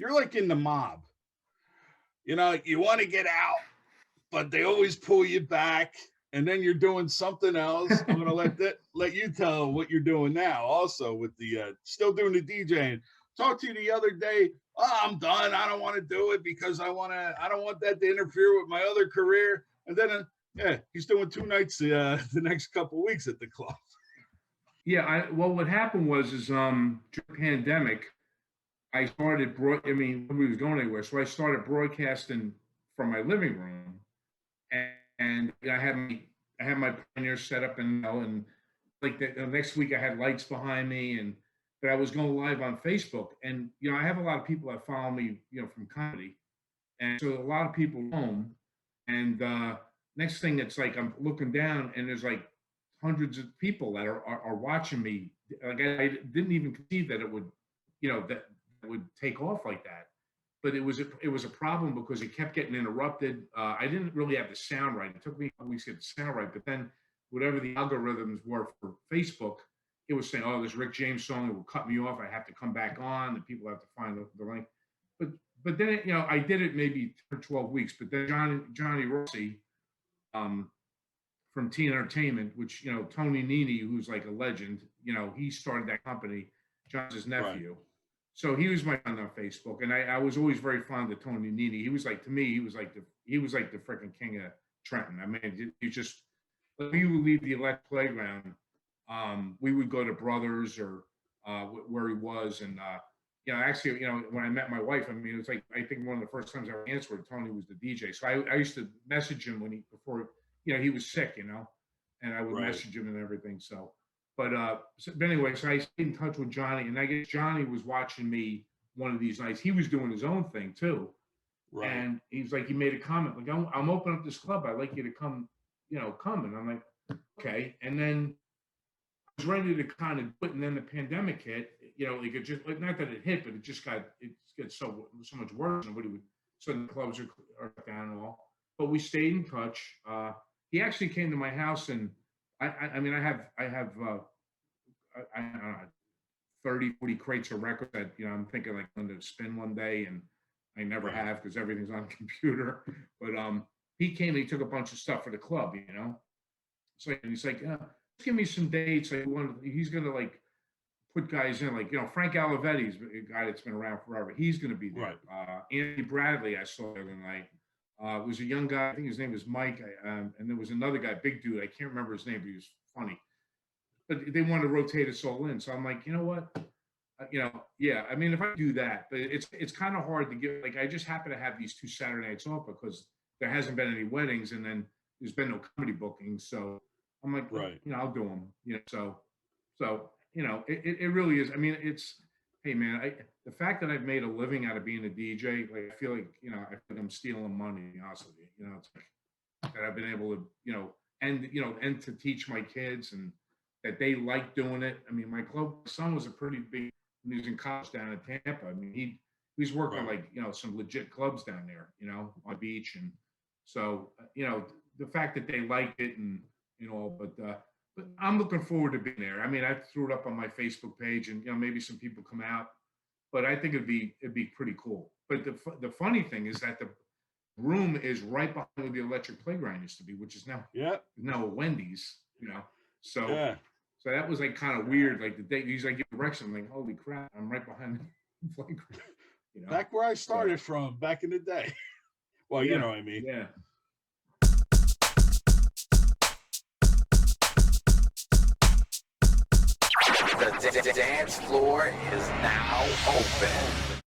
you're like in the mob. You know, you want to get out, but they always pull you back, and then you're doing something else. I'm gonna let you tell what you're doing now. Also, with the still doing the DJing. Talked to you the other day. Oh, I'm done. I don't want to do it because I don't want that to interfere with my other career. And then, yeah, he's doing 2 nights the next couple of weeks at the club. Yeah, well, what happened was during the pandemic, I started I mean, nobody was going anywhere, so I started broadcasting from my living room, and I had my Pioneer set up, and and like the next week I had lights behind me, and but I was going live on Facebook, and I have a lot of people that follow me, from comedy, and so a lot of people home, and next thing it's like I'm looking down, and there's like hundreds of people that are watching me. Like I didn't even conceive that it would, that it would take off like that. But it was a problem because it kept getting interrupted. I didn't really have the sound right. It took me a couple weeks to get the sound right. But then whatever the algorithms were for Facebook, it was saying, "Oh, this Rick James song, it will cut me off. I have to come back on, and people have to find the link." But then I did it maybe 10 or 12 weeks. But then Johnny Rossi, um, from Teen Entertainment, which Tony Nini, who's like a legend, he started that company. John's his nephew. Right. So he was my friend on Facebook, and I was always very fond of Tony Nini. He was like, to me, he was like the freaking king of Trenton. I mean, he just, like, we would leave the elect playground. We would go to Brothers or where he was, and actually, when I met my wife, I mean, it was like, I think one of the first times I answered, Tony was the DJ. So I used to message him before he was sick, and I would message him and everything. So. But anyway, so I stayed in touch with Johnny, and I guess Johnny was watching me one of these nights. He was doing his own thing too, right? And he's like, he made a comment like, "I'm opening up this club. I'd like you to come, come." And I'm like, okay. And then I was ready to kind of do it, and then the pandemic hit. Like it just, like, not that it hit, but it gets so much worse. Nobody would. So the clubs are down and all. But we stayed in touch. He actually came to my house, and I mean, I have 30, 40 crates of records that, I'm thinking like I'm going to spin one day, and I never have because everything's on computer. But he came and he took a bunch of stuff for the club, So he's like, just give me some dates. He's going to like put guys in, like, Frank Olivetti's a guy that's been around forever. He's going to be there. Right. Andy Bradley, I saw the other night. Was a young guy. I think his name was Mike. And there was another guy, big dude. I can't remember his name, but he was funny. But they wanted to rotate us all in. So I'm like, you know what? Yeah. I mean, if I do that, but it's kind of hard to get. Like, I just happen to have these 2 Saturday nights off because there hasn't been any weddings, and then there's been no comedy bookings. So I'm like, right. I'll do them. So it really is. I mean, it's. Hey man, the fact that I've made a living out of being a DJ, like, I feel like, I feel like I'm stealing money, to be honest with you. It's like that I've been able to, and to teach my kids, and that they like doing it. I mean, my son was a pretty big, when he was in college down in Tampa. I mean, he was working like, some legit clubs down there, on the beach. And so, the fact that they like it, and, but I'm looking forward to being there. I mean, I threw it up on my Facebook page, and maybe some people come out, but I think it'd be pretty cool. But the funny thing is that the room is right behind where the electric playground used to be, which is now a Wendy's. So so that was like kind of weird. Like the day he's like, give direction, I'm like, holy crap, I'm right behind the playground. Back where I started from back in the day. Well, you know what I mean. Yeah. The dance floor is now open.